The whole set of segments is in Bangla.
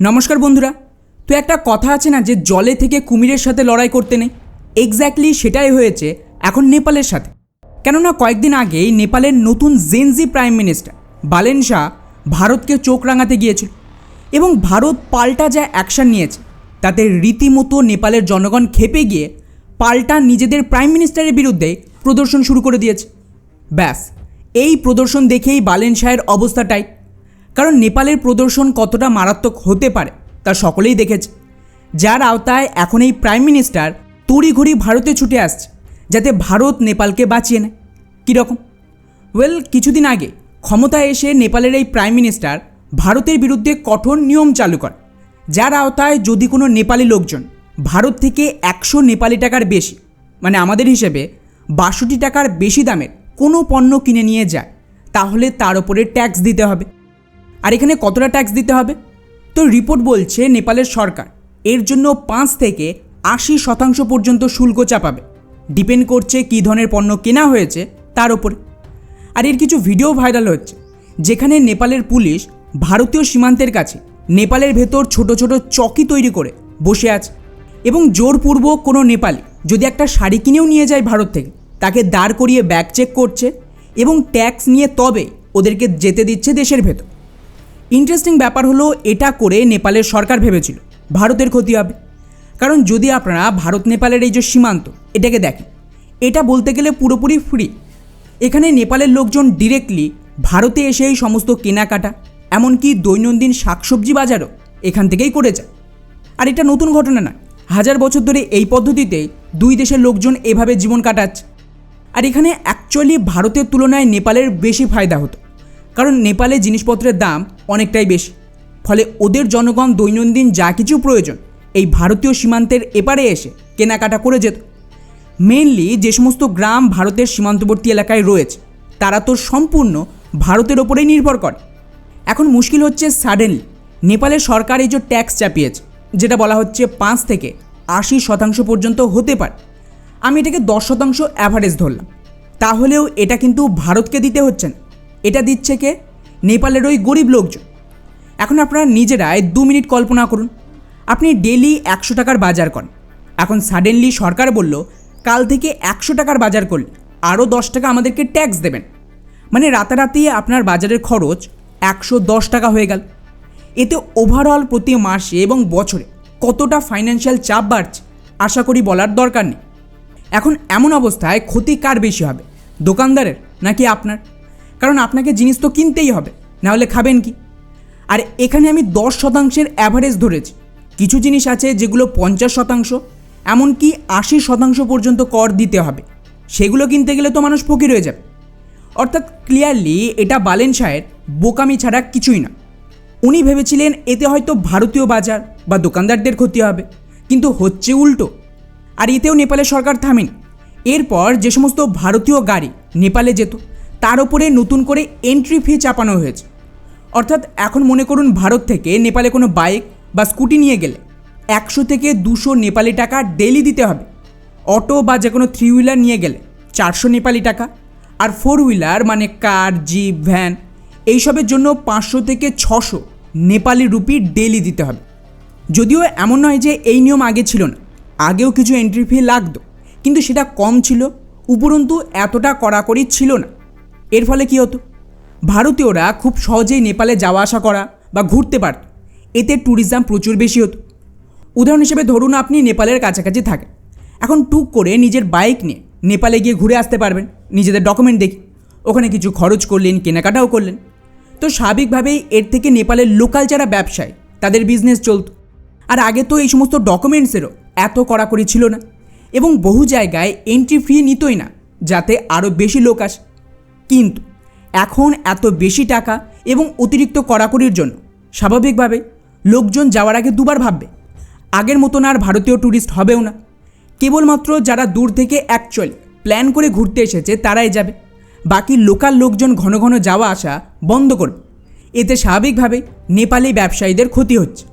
নমস্কার বন্ধুরা। তো একটা কথা আছে না যে জলে থেকে কুমিরের সাথে লড়াই করতে নেই, এক্স্যাক্টলি সেটাই হয়েছে এখন নেপালের সাথে। কেননা কয়েকদিন আগেই নেপালের নতুন Gen Z prime minister Balen Shah ভারতকে চোখ রাঙাতে গিয়েছিল এবং ভারত পাল্টা যা অ্যাকশান নিয়েছে তাতে রীতিমতো নেপালের জনগণ ক্ষেপে গিয়ে পাল্টা নিজেদের প্রাইম মিনিস্টারের বিরুদ্ধে প্রদর্শন শুরু করে দিয়েছে। ব্যাস, এই প্রদর্শন দেখেই বালেন শাহের অবস্থাটাই, কারণ নেপালের প্রদর্শন কতটা মারাত্মক হতে পারে তা সকলেই দেখেছে, যার আওতায় এখন এই প্রাইম মিনিস্টার তড়িঘড়ি ভারতে ছুটে আসছে যাতে ভারত নেপালকে বাঁচিয়ে নেয়। কীরকম? কিছুদিন আগে ক্ষমতায় এসে নেপালের এই প্রাইম মিনিস্টার ভারতের বিরুদ্ধে কঠোর নিয়ম চালু করে, যার আওতায় যদি কোনো নেপালি লোকজন ভারত থেকে 100 নেপালি টাকার বেশি, মানে আমাদের হিসেবে 62 টাকার বেশি দামের কোনো পণ্য কিনে নিয়ে যায় তাহলে তার ওপরে ট্যাক্স দিতে হবে। আর এখানে কতটা ট্যাক্স দিতে হবে? তো রিপোর্ট বলছে নেপালের সরকার এর জন্য 5 থেকে 80% পর্যন্ত শুল্ক চাপাবে, ডিপেন্ড করছে কী ধরনের পণ্য কেনা হয়েছে তার ওপরে। আর এর কিছু ভিডিও ভাইরাল হচ্ছে যেখানে নেপালের পুলিশ ভারতীয় সীমান্তের কাছে নেপালের ভেতর ছোট ছোট চকি তৈরি করে বসে আছে এবং জোরপূর্বক কোনো নেপালি যদি একটা শাড়ি কিনেও নিয়ে যায় ভারত থেকে তাকে দাঁড় করিয়ে ব্যাগ চেক করছে এবং ট্যাক্স নিয়ে তবেই ওদেরকে যেতে দিচ্ছে দেশের ভেতর। ইন্টারেস্টিং ব্যাপার হলো, এটা করে নেপালের সরকার ভেবেছিল ভারতের ক্ষতি হবে, কারণ যদি আপনারা ভারত নেপালের এই যে সীমান্ত এটাকে দেখেন, এটা বলতে গেলে পুরোপুরি ফ্রি। এখানে নেপালের লোকজন ডিরেক্টলি ভারতে এসে এই সমস্ত কেনাকাটা, এমনকি দৈনন্দিন শাকসবজি বাজারও এখান থেকেই করে যায়। আর এটা নতুন ঘটনা না, 1000 বছর ধরে এই পদ্ধতিতেই দুই দেশের লোকজন এভাবে জীবন কাটাচ্ছে। আর এখানে অ্যাকচুয়ালি ভারতের তুলনায় নেপালের বেশি ফায়দা হতো, কারণ নেপালে জিনিসপত্রের দাম অনেকটাই বেশি, ফলে ওদের জনগণ দৈনন্দিন যা কিছু প্রয়োজন এই ভারতীয় সীমান্তের এপারে এসে কেনাকাটা করে যেত। মেনলি যে সমস্ত গ্রাম ভারতের সীমান্তবর্তী এলাকায় রয়েছে তারা তো সম্পূর্ণ ভারতের ওপরেই নির্ভর করে। এখন মুশকিল হচ্ছে সাডেনলি নেপালের সরকার এই যে ট্যাক্স চাপিয়েছে, যেটা বলা হচ্ছে 5 থেকে 80% পর্যন্ত হতে পারে। আমি এটাকে 10% অ্যাভারেজ ধরলাম, তাহলেও এটা কিন্তু ভারতকে দিতে হচ্ছে না, এটা দিচ্ছে কে? নেপালের ওই গরিব লোকজন। এখন আপনারা নিজেরাই 2 মিনিট কল্পনা করুন, আপনি ডেলি 100 টাকার বাজার করেন, এখন সাডেনলি সরকার বলল কাল থেকে 100 টাকার বাজার করলে আরও 10 টাকা আমাদেরকে ট্যাক্স দেবেন, মানে রাতারাতি আপনার বাজারের খরচ 110 টাকা হয়ে গেল। এতে ওভারঅল প্রতি মাসে এবং বছরে কতটা ফাইন্যান্সিয়াল চাপ বাড়ছে আশা করি বলার দরকার নেই। এখন এমন অবস্থায় ক্ষতি কার বেশি হবে, দোকানদারের নাকি আপনার? কারণ আপনাকে জিনিস তো কিনতেই হবে, নাহলে খাবেন কি? আর এখানে আমি 10% অ্যাভারেজ ধরেছি, কিছু জিনিস আছে যেগুলো 50%, এমনকি 80% পর্যন্ত কর দিতে হবে, সেগুলো কিনতে গেলে তো মানুষ ফকির হয়ে যাবে। অর্থাৎ ক্লিয়ারলি এটা বালেন শাহের বোকামি ছাড়া কিছুই না। উনি ভেবেছিলেন এতে হয়তো ভারতীয় বাজার বা দোকানদারদের ক্ষতি হবে, কিন্তু হচ্ছে উল্টো। আর এতেও নেপালের সরকার থামেনি। এরপর যে সমস্ত ভারতীয় গাড়ি নেপালে যেত তার উপরে নতুন করে এন্ট্রি ফি চাপানো হয়েছে। অর্থাৎ এখন মনে করুন ভারত থেকে নেপালে কোনো বাইক বা স্কুটি নিয়ে গেলে 100 থেকে 200 নেপালি টাকা ডেইলি দিতে হবে। অটো বা যে কোনো 3 হুইলার নিয়ে গেলে 400 নেপালি টাকা, আর 4 হুইলার মানে কার, জিপ, ভ্যান এইসবের জন্য 500 থেকে 600 নেপালি রুপি ডেইলি দিতে হবে। যদিও এমন নয় যে এই নিয়ম আগে ছিল না, আগেও কিছু এন্ট্রি ফি লাগতো, কিন্তু সেটা কম ছিল, উপরন্তু এতটা কড়াকড়ি ছিল না। এর ফলে কী হতো, ভারতীয়রা খুব সহজেই নেপালে যাওয়া আসা করা বা ঘুরতে পারত, এতে ট্যুরিজম প্রচুর বেশি হতো। উদাহরণ হিসেবে ধরুন আপনি নেপালের কাছাকাছি থাকেন, এখন টুক করে নিজের বাইক নিয়ে নেপালে গিয়ে ঘুরে আসতে পারবেন নিজেদের ডকুমেন্ট দেখি, ওখানে কিছু খরচ করলেন, কেনাকাটাও করলেন। তো স্বাভাবিকভাবেই এর থেকে নেপালের লোকাল যারা ব্যবসায়ী তাদের বিজনেস চলতো। আর আগে তো এই সমস্ত ডকুমেন্টসেরও এত কড়াকড়ি ছিল না এবং বহু জায়গায় এন্ট্রি ফি নিতই না যাতে আরও বেশি লোক আসে। কিন্তু এখন এত বেশি টাকা এবং অতিরিক্ত কড়াকড়ির জন্য স্বাভাবিকভাবে লোকজন যাওয়ার আগে দুবার ভাববে। আগের মতন আর ভারতীয় ট্যুরিস্ট হবেও না, কেবলমাত্র যারা দূর থেকে অ্যাকচুয়ালি প্ল্যান করে ঘুরতে এসেছে তারাই যাবে, বাকি লোকাল লোকজন ঘন ঘন যাওয়া আসা বন্ধ করবে। এতে স্বাভাবিকভাবে নেপালি ব্যবসায়ীদের ক্ষতি হচ্ছে।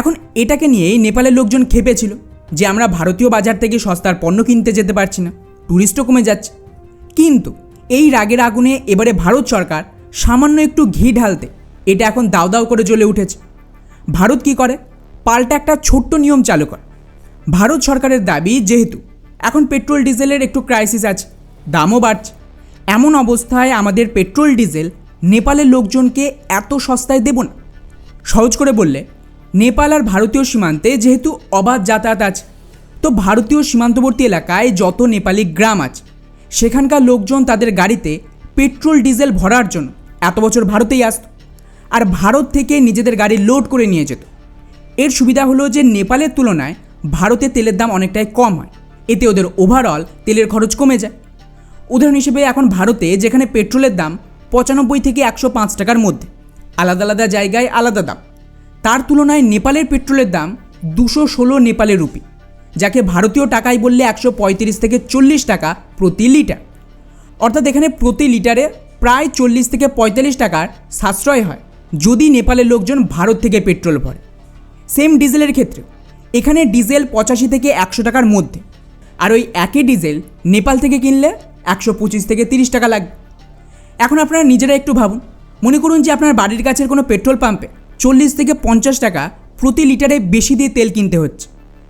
এখন এটাকে নিয়েই নেপালের লোকজন ক্ষেপেছিল যে আমরা ভারতীয় বাজার থেকে সস্তার পণ্য কিনতে যেতে পারছি না, ট্যুরিস্টও কমে যাচ্ছে। কিন্তু এই রাগের আগুনে এবারে ভারত সরকার সামান্য একটু ঘি ঢালতে এটা এখন দাউ দাউ করে জ্বলে উঠেছে। ভারত কি করে, পাল্টা একটা ছোট্ট নিয়ম চালু করে। ভারত সরকারের দাবি, যেহেতু এখন পেট্রোল ডিজেলের একটু ক্রাইসিস আছে, দামও বাড়ছে, এমন অবস্থায় আমাদের পেট্রোল ডিজেল নেপালের লোকজনকে এত সস্তায় দেব না। সহজ করে বললে, নেপাল আর ভারতীয় সীমান্তে যেহেতু অবাধ যাতায়াত আছে, তো ভারতীয় সীমান্তবর্তী এলাকায় যত নেপালি গ্রাম আছে সেখানকার লোকজন তাদের গাড়িতে পেট্রোল ডিজেল ভরার জন্য এত বছর ভারতেই আসতো, আর ভারত থেকে নিজেদের গাড়ি লোড করে নিয়ে যেত। এর সুবিধা হলো যে নেপালের তুলনায় ভারতে তেলের দাম অনেকটাই কম হয়, এতে ওদের ওভারঅল তেলের খরচ কমে যায়। উদাহরণ হিসেবে এখন ভারতে যেখানে পেট্রোলের দাম 95 থেকে 105 টাকার মধ্যে, আলাদা আলাদা জায়গায় আলাদা দাম, তার তুলনায় নেপালের পেট্রোলের দাম 216 নেপালের রুপি, যাকে ভারতীয় টাকায় বললে 135 থেকে 40 টাকা প্রতি লিটার। অর্থাৎ এখানে প্রতি লিটারে প্রায় 40 থেকে 45 টাকার সাশ্রয় হয় যদি নেপালের লোকজন ভারত থেকে পেট্রোল ভরে। সেম ডিজেলের ক্ষেত্রে এখানে ডিজেল 85 থেকে 100 টাকার মধ্যে, আর ওই একই ডিজেল নেপাল থেকে কিনলে 125 থেকে 30 টাকা লাগবে। এখন আপনারা নিজেরা একটু ভাবুন, মনে করুন যে আপনার বাড়ির কাছের কোনো পেট্রোল পাম্পে 40 থেকে 50 টাকা প্রতি লিটারে বেশি দিয়ে তেল কিনতে হচ্ছে,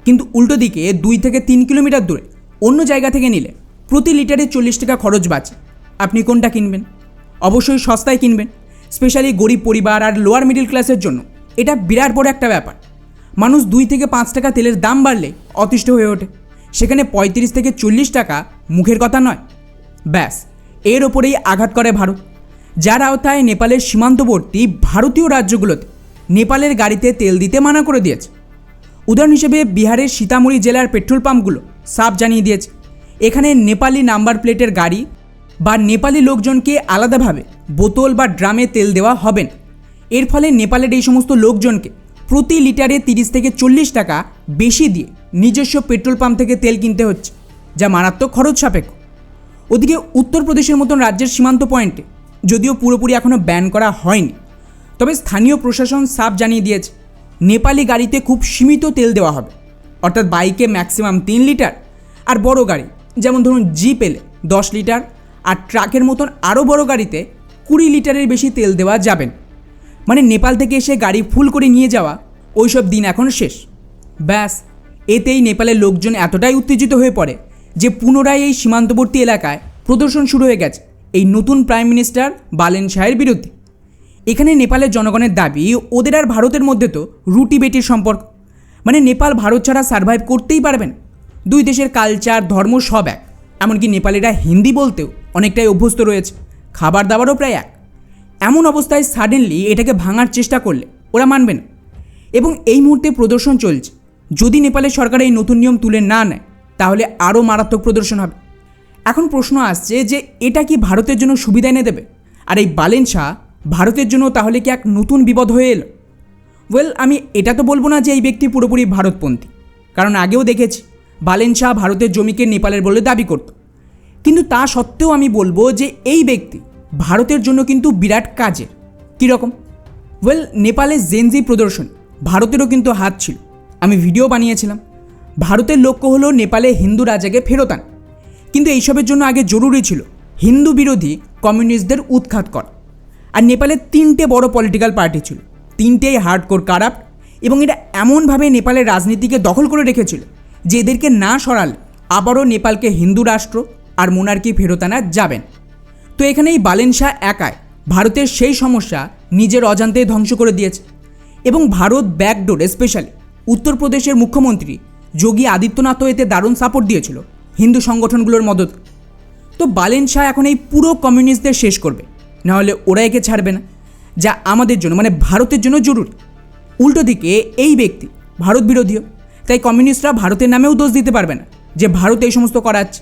কিন্তু উল্টো দিকে 2 থেকে 3 কিলোমিটার দূরে অন্য জায়গা থেকে নিলে প্রতি লিটারে 40 টাকা খরচ বাঁচে। আপনি কোনটা কিনবেন? অবশ্যই সস্তায় কিনবেন। স্পেশালি গরিব পরিবার আর লোয়ার মিডল ক্লাসের জন্য এটা বিরাট বড় একটা ব্যাপার। মানুষ 2 থেকে 5 টাকা তেলের দাম বাড়লে অতিষ্ঠ হয়ে ওঠে, সেখানে 35 থেকে 40 টাকা মুখের কথা নয়। ব্যাস, এর ওপরেই আঘাত করে ভারত, যার আওতায় নেপালের সীমান্তবর্তী ভারতীয় রাজ্যগুলোতে নেপালের গাড়িতে তেল দিতে মানা করে দিয়েছে। উদাহরণ হিসেবে বিহারের সীতামঢ়ি জেলার পেট্রোল পাম্পগুলো সাফ জানিয়ে দিয়েছে এখানে নেপালি নাম্বার প্লেটের গাড়ি বা নেপালি লোকজনকে আলাদাভাবে বোতল বা ড্রামে তেল দেওয়া হবে না। এর ফলে নেপালের এই সমস্ত লোকজনকে প্রতি লিটারে 30 থেকে 40 টাকা বেশি দিয়ে নিজস্ব পেট্রোল পাম্প থেকে তেল কিনতে হচ্ছে, যা মারাত্মক খরচ সাপেক্ষ। ওদিকে উত্তরপ্রদেশের মতন রাজ্যের সীমান্ত পয়েন্টে যদিও পুরোপুরি এখনও ব্যান করা হয়নি, তবে স্থানীয় প্রশাসন সাফ জানিয়ে দিয়েছে নেপালি গাড়িতে খুব সীমিত তেল দেওয়া হবে। অর্থাৎ বাইকে ম্যাক্সিমাম 3 লিটার, আর বড় গাড়ি যেমন ধরুন জিপ এলে 10 লিটার, আর ট্রাকের মতন আরও বড় গাড়িতে 20 লিটারের বেশি তেল দেওয়া যাবে না। মানে নেপাল থেকে এসে গাড়ি ফুল করে নিয়ে যাওয়া ওইসব দিন এখন শেষ। ব্যাস, এতেই নেপালের লোকজন এতটাই উত্তেজিত হয়ে পড়ে যে পুনরায় এই সীমান্তবর্তী এলাকায় প্রদর্শন শুরু হয়ে গেছে এই নতুন প্রাইম মিনিস্টার বালেন শাহের বিরুদ্ধে। এখানে নেপালের জনগণের দাবি, ওদের আর ভারতের মধ্যে তো রুটি বেটির সম্পর্ক, মানে নেপাল ভারত ছাড়া সার্ভাইভ করতেই পারবে না। দুই দেশের কালচার ধর্ম সব এক, এমনকি নেপালিরা হিন্দি বলতেও অনেকটাই অভ্যস্ত রয়েছে, খাবার দাবারও প্রায় এক। এমন অবস্থায় সাডেনলি এটাকে ভাঙার চেষ্টা করলে ওরা মানবে না, এবং এই মুহূর্তে প্রদর্শন চলছে। যদি নেপালের সরকার এই নতুন নিয়ম তুলে না নেয় তাহলে আরও মারাত্মক প্রদর্শন হবে। এখন প্রশ্ন আসছে যে এটা কি ভারতের জন্য সুবিধা এনে দেবে? আর এই বালেন শাহ ভারতের জন্য তাহলে কি এক নতুন বিপদ হয়ে এলো? ওয়েল, আমি এটা তো বলবো না যে এই ব্যক্তি পুরোপুরি ভারতপন্থী, কারণ আগেও দেখেছি বালেন শাহ ভারতের জমিকে নেপালের বলে দাবি করত। কিন্তু তা সত্ত্বেও আমি বলবো যে এই ব্যক্তি ভারতের জন্য কিন্তু বিরাট কাজের। কীরকম? ওয়েল, নেপালের জেনজি প্রদর্শন ভারতেরও কিন্তু হাত ছিল। আমি ভিডিও বানিয়েছিলাম। ভারতের লক্ষ্য হলো নেপালে হিন্দু রাজাকে ফেরত আনা, কিন্তু এইসবের জন্য আগে জরুরি ছিল হিন্দু বিরোধী কমিউনিস্টদের উৎখাত করা। আর নেপালে 3টে বড় পলিটিক্যাল পার্টি ছিল, 3টেই হার্ডকোর কারাপ্ট, এবং এটা এমনভাবে নেপালের রাজনীতিকে দখল করে রেখেছিল যে এদেরকে না সরালে আবারও নেপালকে হিন্দু রাষ্ট্র আর মোনার্কি ফেরত আনা যাবেন। তো এখানেই বালেন শাহ একাই ভারতের সেই সমস্যা নিজের অজান্তে ধ্বংস করে দিয়েছে, এবং ভারত ব্যাকডোর স্পেশালি উত্তরপ্রদেশের মুখ্যমন্ত্রী যোগী আদিত্যনাথও এতে দারুণ সাপোর্ট দিয়েছিল হিন্দু সংগঠনগুলোর মদত। তো বালেন শাহ এখন এই পুরো কমিউনিস্টদের শেষ করবে, নাহলে ওরা একে ছাড়বে না, যা আমাদের জন্য মানে ভারতের জন্য জরুরি। উল্টো দিকে এই ব্যক্তি ভারত বিরোধীও, তাই কমিউনিস্টরা ভারতের নামেও দোষ দিতে পারবে না যে ভারত এই সমস্ত করাচ্ছে।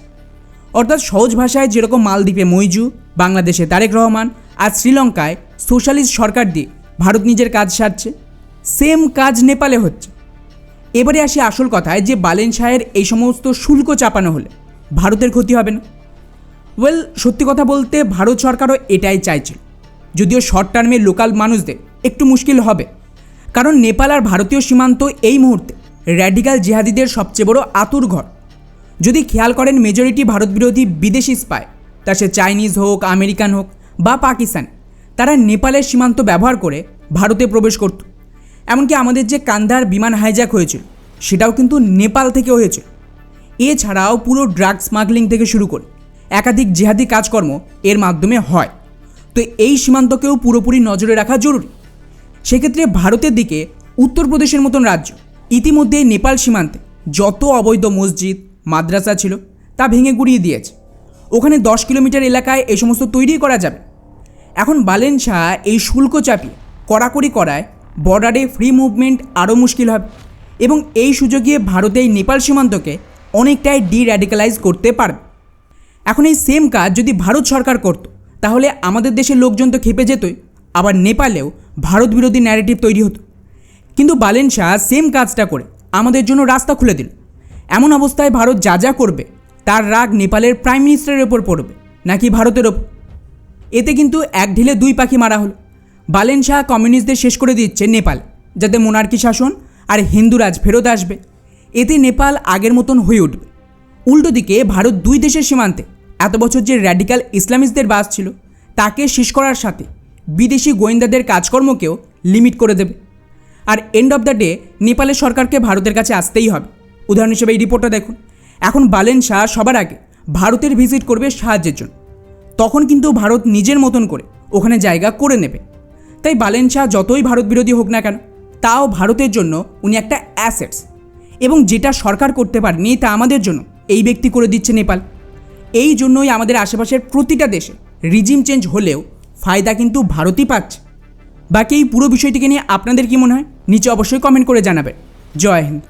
অর্থাৎ সহজ ভাষায় যেরকম মালদ্বীপে মইজু, বাংলাদেশে তারেক রহমান, আর শ্রীলঙ্কায় সোশ্যালিস্ট সরকার দিয়ে ভারত নিজের কাজ সারছে, সেম কাজ নেপালে হচ্ছে। এবারে আসি আসল কথায় যে বালেন শাহের এই সমস্ত শুল্ক চাপানো হলে ভারতের ক্ষতি হবে না। ওয়েল, সত্যি কথা বলতে ভারত সরকারও এটাই চাইছিল, যদিও শর্ট টার্মে লোকাল মানুষদের একটু মুশকিল হবে, কারণ নেপাল আর ভারতীয় সীমান্ত এই মুহূর্তে র্যাডিক্যাল জিহাদিদের সবচেয়ে বড় আতুরঘর। যদি খেয়াল করেন মেজরিটি ভারত বিরোধী বিদেশি স্পাই, তা সে চাইনিজ হোক, আমেরিকান হোক বা পাকিস্তান, তারা নেপালের সীমান্ত ব্যবহার করে ভারতে প্রবেশ করত। এমনকি আমাদের যে কান্দার বিমান হাইজ্যাক হয়েছিল সেটাও কিন্তু নেপাল থেকে হয়েছিল। এছাড়াও পুরো ড্রাগ স্মাগলিং থেকে শুরু করে একাধিক জিহাদি কাজকর্ম এর মাধ্যমে হয়। তো এই সীমান্তকেও পুরোপুরি নজরে রাখা জরুরি। সেক্ষেত্রে ভারতের দিকে উত্তরপ্রদেশের মতন রাজ্য ইতিমধ্যে নেপাল সীমান্তে যত অবৈধ মসজিদ মাদ্রাসা ছিল তা ভেঙে গুড়িয়ে দিয়েছে। ওখানে 10 কিলোমিটার এলাকায় এই সমস্ত তৈরি করা যাবে। এখন বালেন শাহ এই শুল্ক চাপিয়ে কড়াকড়ি করায় বর্ডারে ফ্রি মুভমেন্ট আরও মুশকিল হবে এবং এই সুযোগে ভারতে এই নেপাল সীমান্তকে অনেকটাই ডির্যাডিক্যালাইজ করতে পারবে। এখন এই সেম কাজ যদি ভারত সরকার করত তাহলে আমাদের দেশের লোকজন তো খেপে যেতই, আবার নেপালেও ভারত বিরোধী ন্যারেটিভ তৈরি হতো। কিন্তু বালেন শাহ সেম কাজটা করে আমাদের জন্য রাস্তা খুলে দিল। এমন অবস্থায় ভারত যা যা করবে তার রাগ নেপালের প্রাইম মিনিস্টারের ওপর পড়বে নাকি ভারতের ওপর। এতে কিন্তু এক ঢিলে দুই পাখি মারা হলো। বালেন শাহ কমিউনিস্টদের শেষ করে দিচ্ছে নেপাল, যাতে মোনার্কি শাসন আর হিন্দুরাজ ফেরত আসবে। এতে নেপাল আগের মতন হয়ে উঠবে। উল্টো দিকে ভারত দুই দেশের সীমান্তে এত বছর যে র্যাডিক্যাল ইসলামিস্টদের বাস ছিল তাকে শেষ করার সাথে বিদেশি গোয়েন্দাদের কাজকর্মকেও লিমিট করে দেবে। আর এন্ড অফ দ্য ডে নেপালের সরকারকে ভারতের কাছে আসতেই হবে। উদাহরণ হিসেবে এই রিপোর্টটা দেখুন। এখন বালেন শাহ সবার আগে ভারতের ভিজিট করবে সাহায্যের জন্য। তখন কিন্তু ভারত নিজের মতন করে ওখানে জায়গা করে নেবে। তাই বালেন শাহ যতই ভারত বিরোধী হোক না কেন, তাও ভারতের জন্য উনি একটা অ্যাসেটস, এবং যেটা সরকার করতে পারেনি তা আমাদের জন্য এই ব্যক্তি করে দিচ্ছে নেপাল। এই জন্যই আমাদের আশেপাশের প্রতিটা দেশে রিজিম চেঞ্জ হলেও ফায়দা কিন্তু ভারতই পাচ্ছে। বাকি এই পুরো বিষয়টিকে নিয়ে আপনাদের কী মনে হয় নিচে অবশ্যই কমেন্ট করে জানাবেন। জয় হিন্দ।